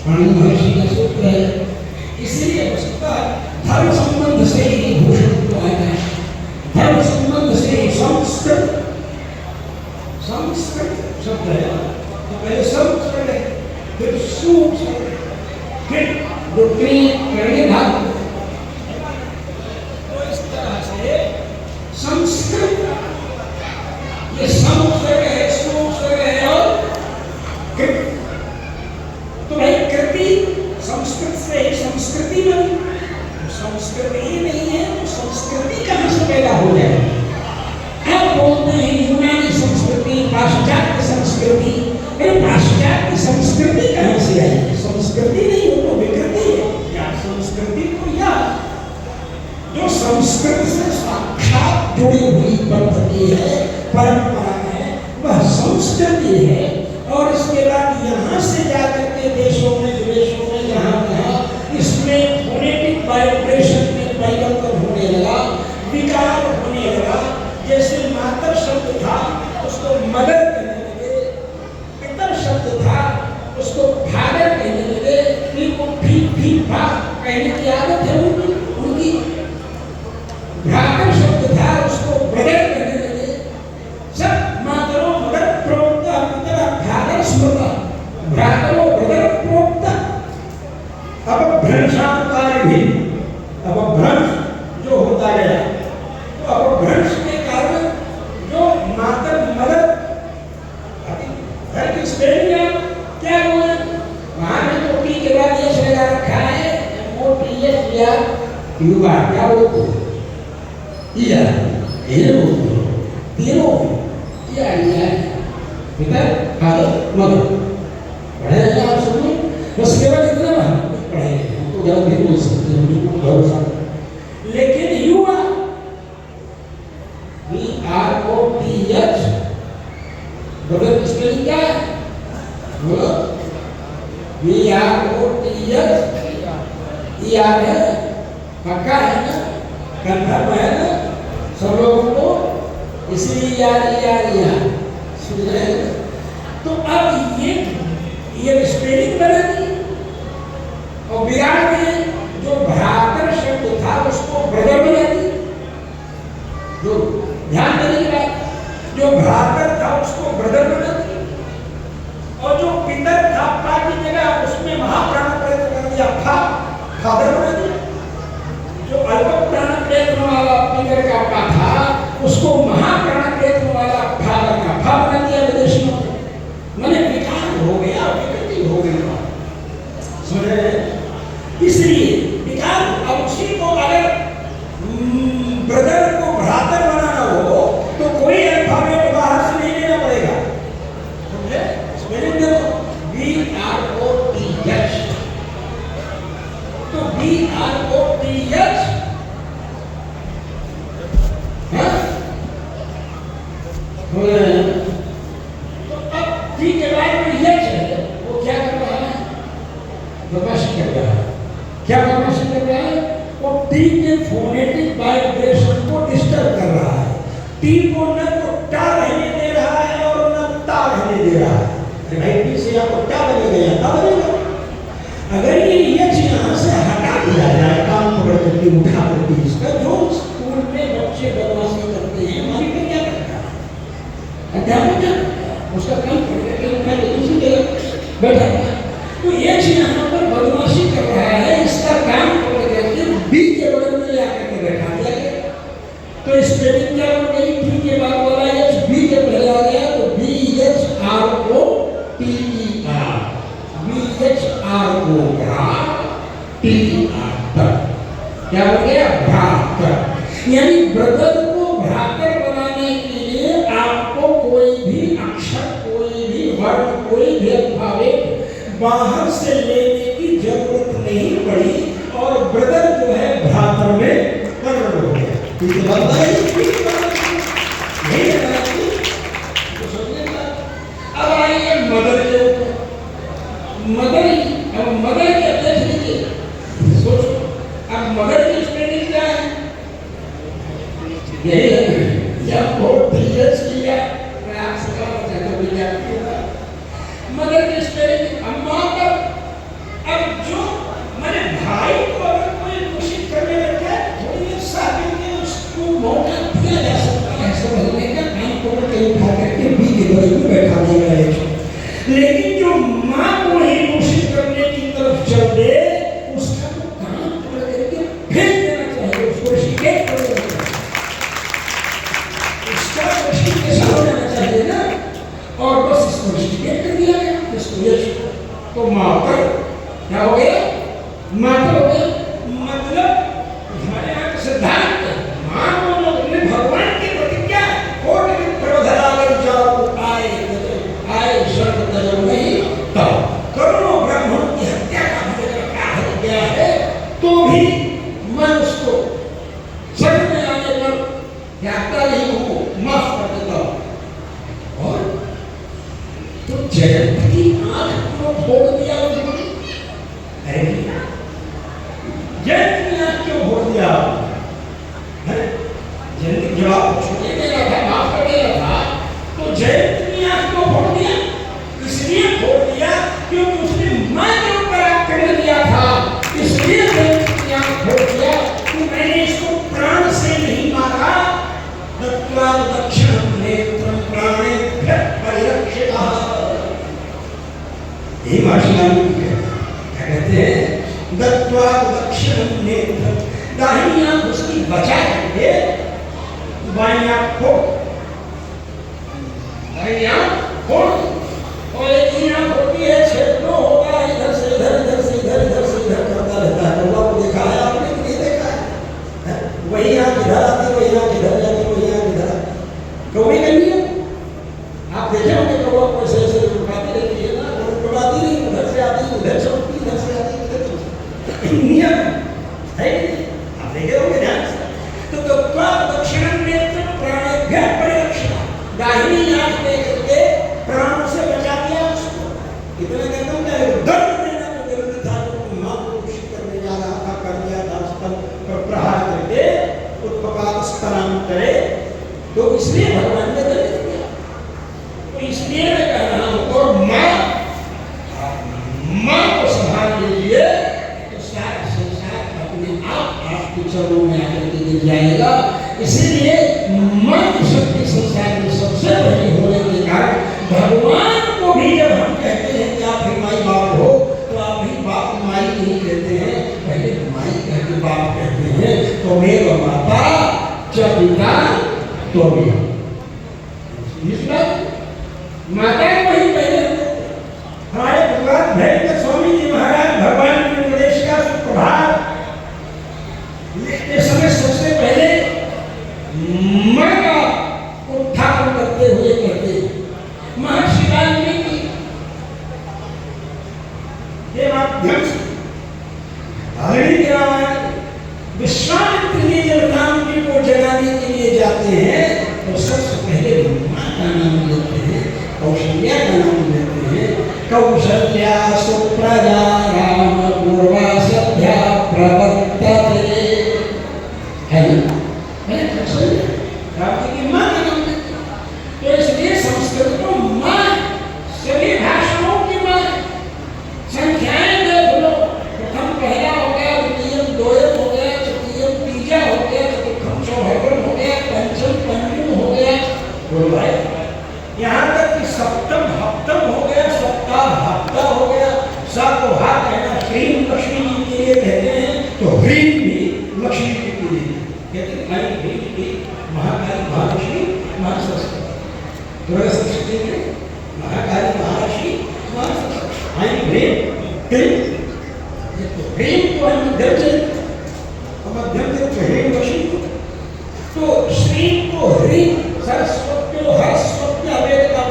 पाणिनि महर्षि का सूत्र है। इसलिए उसका धर्म संबंध से ही भूषण को आया है, धर्म संबंध से ही संस्कृत शब्द है। तो पहले संस्कृत है, फिर सुसंस्कृत, फिर रुक्मी करने भाग। तो इस तरह से संस्कृत, ये संस्कृत है, सुसंस्कृत है और कृत। तो भाई कृति संस्कृत से ही संस्कृति बनी, संस्कृत ही नहीं है तो संस्कृति कहां से पैदा हो जाए? आप बोलते हैं यूनानी संस्कृति, पाश्चात्य संस्कृति, अरे पाश्चात्य संस्कृति कहां से आई? संस्कृति नहीं, वो तो विकृति है। या संस्कृति तो या जो संस्कृत से साक्षात जुड़ी हुई पद्धति है, परंपरा है, वह संस्कृति है। और इसके बाद यहाँ से जाकर के देशों में विदेशों में जहाँ इसमें फोनेटिक वाइब्रेशन में परिवर्तन होने लगा, विकार होने लगा। जैसे मातर शब्द था उसको मदर कहने लगे, पितर शब्द था उसको फादर कहने लगे, फिर वो ठीक कहने की आदत है उनकी। भ्रातर शब्द था उसको ब्रदर कहने लगे। सब मातरों मदर प्रोक्ता, पितरा फादर स्मृता, भ्रातरों ब्रदर प्रोक्ता। अब भ्रंशांकार भी, अब भ्रंश जो होता गया, तो अब भ्रंश के कारण जो मातर मदर घर की स्पेलिंग क्या बोले, वहां में तो टी के बाद ये लगा रखा है, MOTS या युवा क्या बोलते हैं, या ये बोलते हैं तीनों या पिता फादर मदर पढ़े हैं आप सुनिए। बस केवल इतना पढ़े हैं तो गलत नहीं बोल सकते, मुझको भरोसा। लेकिन युवा VROTH ब्रदर की स्पेलिंग क्या है? VROTH ER है, पक्का है ना, कंफर्म है ना सब लोगों को, इसलिए यार सुन रहे हैं। तो अब ये स्पेलिंग बना दी और विराट में जो भ्रातर शब्द था उसको ब्रदर बना दी। जो ध्यान देने की बात, जो भ्रातर था उसको ब्रदर बना दी, और जो पितर था पा की जगह उसमें महाप्राण प्रयत्न कर दिया, फादर बना दिया। जो अल्प प्राण प्रयत्न वाला पितर का पा था उसको महाप्राण प्रयत्न वाला फादर का फा बना दिया विदेशियों ने। मैंने विकार हो गया, विकृति हो गई। समझ रहे? इसलिए विकार, अब उसी को अगर ब्रदर को भ्रातर बनाना हो तो कोई अल्फाबेट बाहर से नहीं लेना पड़ेगा। समझे? स्पेलिंग देखो, VROTH, तो VROTH तो अब टी के बाद में यच है, वो क्या कर रहा है? बदमाशी कर रहा है। क्या बदमाशी कर रहा है? वो टी के फोनेटिक वाइब्रेशन को डिस्टर्ब कर रहा है। टी को न तो टा रहने दे रहा है और न ता रहने दे रहा है। अरे भाई टी से आपको टा बनेगा या ता बनेगा? अगर ये यच यहाँ से हटा दिया जाए, काम पकड़ करके उठा करके इसका, जो स्कूल में बच्चे बदमाशी करते हैं, हमारी पे क्या करता है? अध्यापक उसका काम करके उठा के दूसरी जगह बैठा है। तो यच यहाँ पर बदमाशी कर रहा है, इसका काम पकड़ करके बी के बगल में ले आकर के बैठा दिया गया। तो स्पेलिंग क्या हो गई? टी के बाद वाला एच बी के पहले आ गया, तो BHROTER, BHROTER क्या हो गया? भ्रातर। यानी ब्रदर को भ्रातर बनाने के लिए आपको कोई भी अक्षर, कोई भी वर्ण, कोई भी अल्फाबेट बाहर से लेने की जरूरत नहीं पड़ी, और ब्रदर जो है भ्रातर में कन्वर्ट हो गया। ठीक है बात है? अब आइए मदर के ऊपर। मदर के अध्यक्ष लीजिए, सोचो अब मदर की स्पेलिंग क्या है? यही है, जब बहुत धीरज किया प्रयास कर मदर की स्पेलिंग अम्मा पर तो मातर क्या हो गया? मातर हो गया। मतलब हमारे यहाँ का सिद्धांत मां बोलो तुमने भगवान की प्रतिज्ञा कोट प्रबोधनागर जाओ आए स्वर्ग तजो नहीं तब करोड़ों ब्राह्मणों की हत्या का कहा गया है, तो भी मैं उसको स्वर्ग में आने पर यात्रा नहीं हूँ, माफ कर देता हूँ। और तो जयंत की आंख को फोड़ दिया उन्होंने। अरे जयंत की आंख क्यों फोड़ दिया? जयंत जवाब छोड़ने देना था, माफ कर देना था, तो जयंत की आंख को फोड़ दिया। इसलिए फोड़ दिया क्योंकि उसने मां के ऊपर आक्रमण किया था, इसलिए जयंत की आंख फोड़ दिया कि मैंने इसको प्राण से नहीं मारा। दत्त्वा दक्षिणं नेत्रं प्राणेभ्यः परिरक्षितः। ये भाषण क्या कहते हैं? दत्त्वा दक्षिणं नेत्रं, दाहिनी आंख उसकी बचा करके बाईं आंख फोड़, दाहिनी आंख फोड़, और एक ही आंख होती है, क्षेत्रों होता है, इधर से इधर, इधर से इधर, इधर से इधर करता रहता है। अल्लाह को देखा है आपने कि नहीं देखा है? वही आंख इधर आती, वही आंख इधर जाती, वही आंख इधर आती। कौवे करनी है, आप देखे होंगे कौवा को ऐसे ऐसे रुकाती रहती है ना, रुकाती नहीं, उधर से आती, उधर से उठती, इधर से आती, उधर से उठती। नियम है, आप देखे होंगे ध्यान से। तो दत्त्वा दक्षिणं नेत्रं प्राणेभ्यः परिरक्षितः, दाहिनी आंख दे करके प्राणों से बचा दिया उसको। इतना कहता हूँ कि दर्द देना तो जरूरी था, जो मां को दूषित करने जा रहा था, कर दिया था स्तन पर प्रहार करके उत्पपात स्तनांतरे, तो इसलिए भगवान ने दंड दिया। तो इसलिए मैं कह रहा हूँ, और मां को संभाल लीजिए तो सारा संसार अपने आप आपके चरणों में आकर के गिर जाएगा। इसीलिए मां की शक्ति संसार में सबसे बड़ी होने के कारण भगवान को भी जब हम कहते हैं कि आप ही माई बाप हो, तो आप ही बाप माई नहीं कहते हैं, पहले माई कह के बाप कहते हैं। तो मेरा माता च पिता तो भी माता को ही पहले हमारे भगवान भैरव स्वामी जी महाराज भगवान के उपदेश का सुप्रभात लिखते समय सबसे पहले मां का उत्थापन करते हुए कहते हैं। महर्षि वाल्मीकि के माध्यम से हरिणी के रामायण विश्वामित्र जी जब राम जी को जगाने के लिए जाते हैं तो सबसे पहले मां का नाम लेते हैं, कौशल्या का नाम लेते हैं। कौशल्या सुप्रजा राम पूर्वा सद्या प्रवर्तते, है ना? राम जी की मां का नाम लेते हैं। तो इसलिए संस्कृत को मां, सभी भाषाओं की मां। संख्याएं देख लो, प्रथम पहला हो गया, द्वितीयम द्वयम हो गया, तृतीयम तीजा हो गया, चतुर्थम चौहत्तम हो गया, पंचम पंचम हो गया, बोलो भाई। यहाँ तक कि सप्तम हप्तम हो गया, सप्ताह हफ्ता हो गया, सातों हाथ कहना श्रीम लक्ष्मी जी के लिए कहते हैं, तो ह्रीम भी लक्ष्मी जी के लिए कहते हैं। आई ह्रीम की महाकाली महालक्ष्मी महासरस्वती, दुर्गा सरस्वती में महाकाली महालक्ष्मी महासरस्वती। आई ह्रीम ह्रीम, तो ह्रीम को हम मध्यम से, मध्यम से ह्रीम लक्ष्मी, तो श्री को ह्रीम, सरस्वत्यो हर्षवत्या वेद का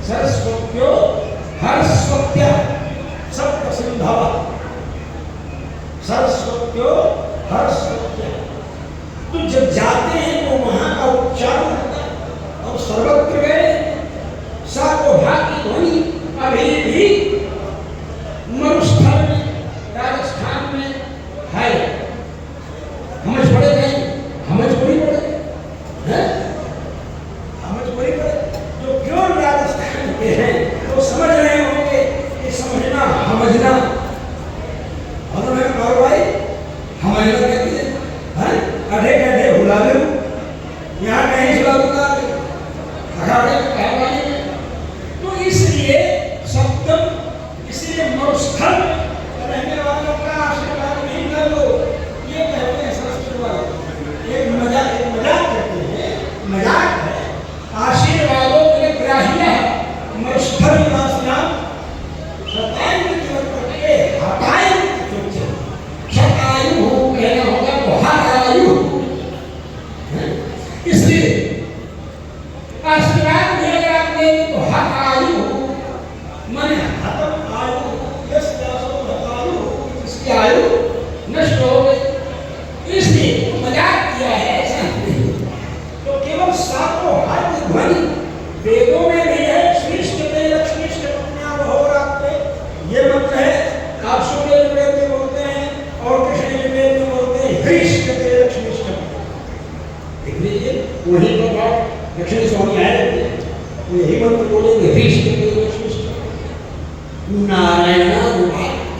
सरस्वत्यो हर्षवत्या सप्त सिंधव, सरस्वत्यो हर्षवत्या। तो जब जाते हैं तो वहां का उच्चारण होता है, और सर्वत्र गए साको भागी ध्वनि अभी भी मरुस्थल में, राजस्थान में है। हमज पड़े नहीं, हमज पूरी पड़े हैं, हमज पूरी पड़े। जो क्यों राजस्थान के हैं तो समझ रहे होंगे कि समझना हमजना, और मैं कार्रवाई हमजना कहती है, अढ़े गड्ढे भुला लो, यहाँ कहीं सुला दूंगा अखाड़े में कहवाने में। तो इसलिए सप्तम शतायु करके हतायु शतायु कहना होगा तो हतायु। इसलिए आशीर्वाद में अगर आप देंगे तो हतायु माने हतम आयु हतायु इसकी आयु नष्ट हो गई। इसलिए मजाक किया है ऐसा नहीं। तो केवल सातों हाथ ध्वनि वेदों में भी है श्रेष्ठ लक्ष्मीष्ट पत्नियां बहुरात्रे ये मंत्र है। आप सूर्य वेद में बोलते हैं और कृष्ण वेद में बोलते हैं ह्रीष्ट लक्ष्मीष्ट। देख लीजिए वही तो बात लक्ष्मी स्वामी आए वो यही मंत्र बोलेंगे ह्रीष्ट लक्ष्मीष्ट। नारायण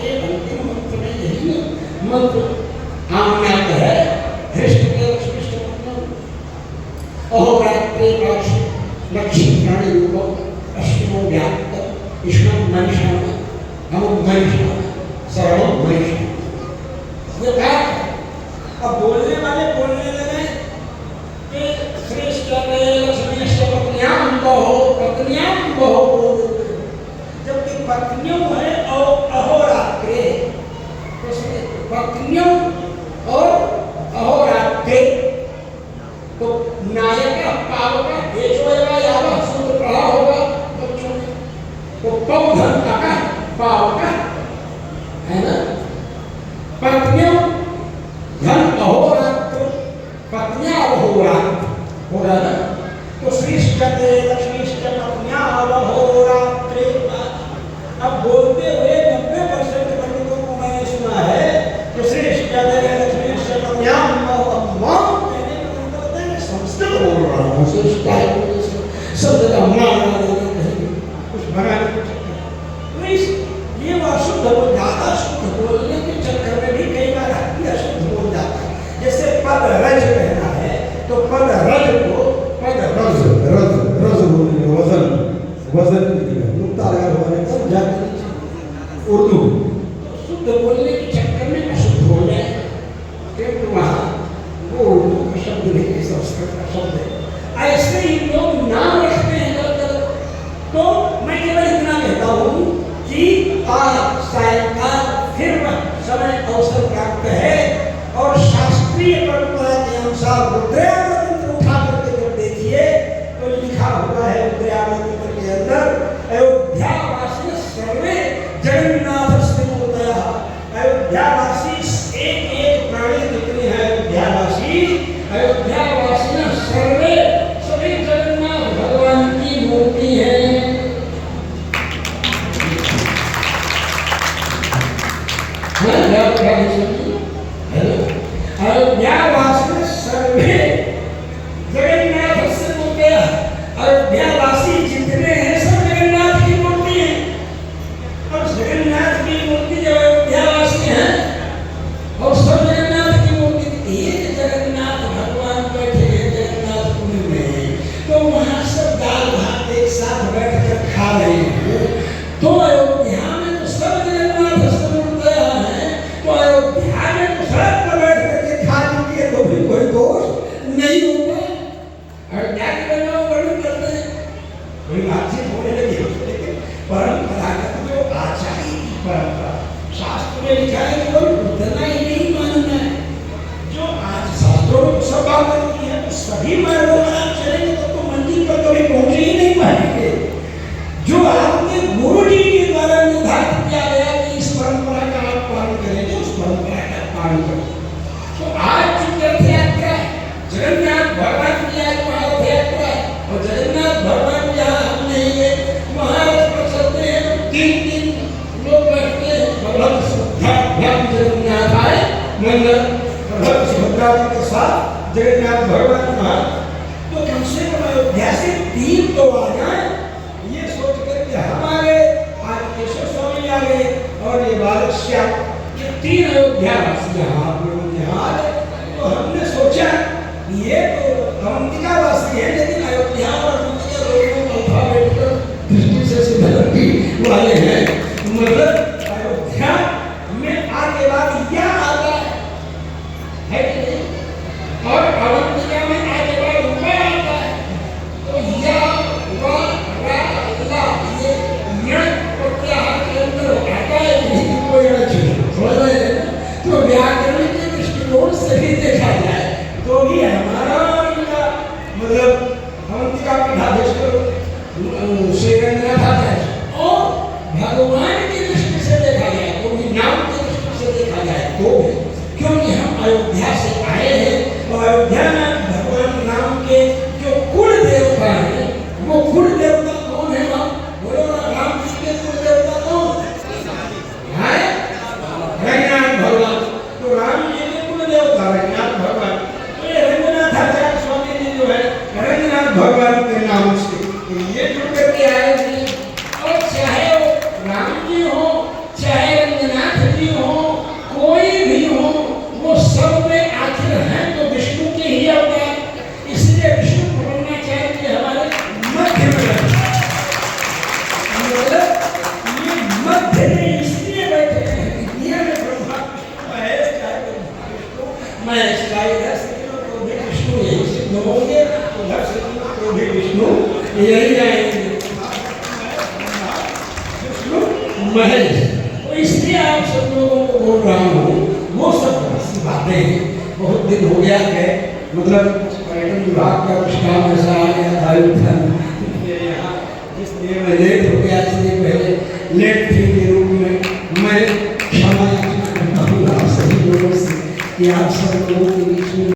के अंतिम मंत्र में यही मंत्र आम्यात है ह्रीष्ट लक्ष्मीष्ट। अहोरात्रे लक्ष्मी प्राणी रूप अश्विनो व्याप्त कृष्ण मनीषा हम मनीषा सर्व मनीषा। ये बात अब बोलने वाले बोलने लगे कि श्रेष्ठ लक्ष्मीष्ट पत्नियां बहु जबकि पत्नियों है और अहोरात्रे पत्नियों और अहोरात्रे तो नायक पावका देशोयवा यावा सूत्र पढ़ा होगा बच्चों ने तो पौधन का पावका है ना। पत्नियों धन अहोरात्र पत्नियां अहोरात्र हो रहा ना। तो श्रेष्ठ लक्ष्मीष्ट पत्नियां अहोरात्रे। अब बोलते हुए 90% पंडितों को मैंने सुना है कि श्रेष्ठ लक्ष्मीष्ट पत्नियां संस्कृत बोल रहा हूँ शब्द का कुछ बना ये वो अशुद्ध बोल ज्यादा शुद्ध बोलने के चक्कर में भी कई बार अशुद्ध बोल जाता है। जैसे पद रज कहना है तो पद रज को पद रज रज रज बोलने वजन वजन नुक्ता लगा हुआ है सब जाते उर्दू शुद्ध बोलने के चक्कर में अशुद्ध बोल जाए क्योंकि वहाँ वो उर्दू का शब्द नहीं संस्कृत का शब्द है। ऐसे ही लोग नाम रखते हैं गलत गलत। तो मैं केवल इतना कहता हूँ कि आज सायंकाल फिर समय अवसर प्राप्त है और शास्त्रीय परंपरा के अनुसार रुद्रयामृत मंत्र उठा करके जब देखिए तो लिखा हुआ है रुद्रयामृत मंत्र के अंदर अयोध्यावासी सर्वे जगन्नाथस्य मूर्तयः। अयोध्यावासी एक एक प्राणी जितने हैं अयोध्यावासी सर्वे सभी जगन्नाथ भगवान की मूर्ति है। अयोध्यावासी सर्वे जगन्नाथ से मूर्तियां। अयोध्यावासी जितने हैं सब जगन्नाथ की मूर्ति है। और जगन्नाथ की मूर्ति जो अयोध्यावासी है और सब जगन्नाथ की मूर्ति एक जगन्नाथ भगवान बैठे हैं जगन्नाथपुरी में तो वहां सब दाल भात एक साथ बैठ कर खा रहे हैं। तो अयोध्या में तो सब जगन्नाथ मूर्तियां हैं तो अयोध्या में तो सड़क पर बैठ करके खा लीजिए तो भी कोई दोष नहीं होगा। अयोध्या के लोग वर्णन करते हैं कोई बातचीत होने लगी लेकिन परंपरागत जो आचार्य की परंपरा शास्त्र में लिखा है कि कोई उतना ही नहीं मानना है। जो आज शास्त्रों में सब बात की है तो सभी मार्गों पर आप चलेंगे तो मंजिल पर कभी पहुंचे ही नहीं पाएंगे। जो आपके गुरु जी के द्वारा निर्धारित किया गया कि इस परंपरा का आप पालन करेंगे उस परंपरा का पालन करें। तो आज जो रथ यात्रा है जगन्नाथ भगवान की आज महारथ यात्रा है और जगन्नाथ भगवान जहाँ हम नहीं है महारथ पर चलते हैं तो 3 लोग बैठते हैं। भगवान जगन्नाथ आए मंगल सुभद्रा जी के साथ जगन्नाथ भगवान वहाँ तो कम से कम अयोध्या से 3 तो आ जाए ये सोच करके हमारे आज केशव स्वामी आ गए और ये बालक श्याम ये 3 अयोध्यावासी यहाँ तो हमने सोचा ये तो अवंतिका वासी है लेकिन अयोध्या और अवंतिका दोनों अल्फाबेटिकल दृष्टि से सिद्धांति वाले हैं। मतलब अयोध्या में आगे बाद या आता है कि नहीं और अवंतिका में आगे बाद रुपया आता है तो या वा रा ला ये प्रत्याहार के अंदर यही आएंगे महज। तो इसलिए आप सब लोगों को बोल रहा हूँ, वो सब ऐसी बातें हैं। बहुत दिन हो गया है, मतलब पर्यटन विभाग का कुछ काम ऐसा आ गया था मेरे यहाँ, इसलिए मैं लेट हो गया। इसलिए पहले लेट फी के रूप में मैं क्षमा करता हूँ आप सभी लोगों से कि आप सब लोगों के बीच में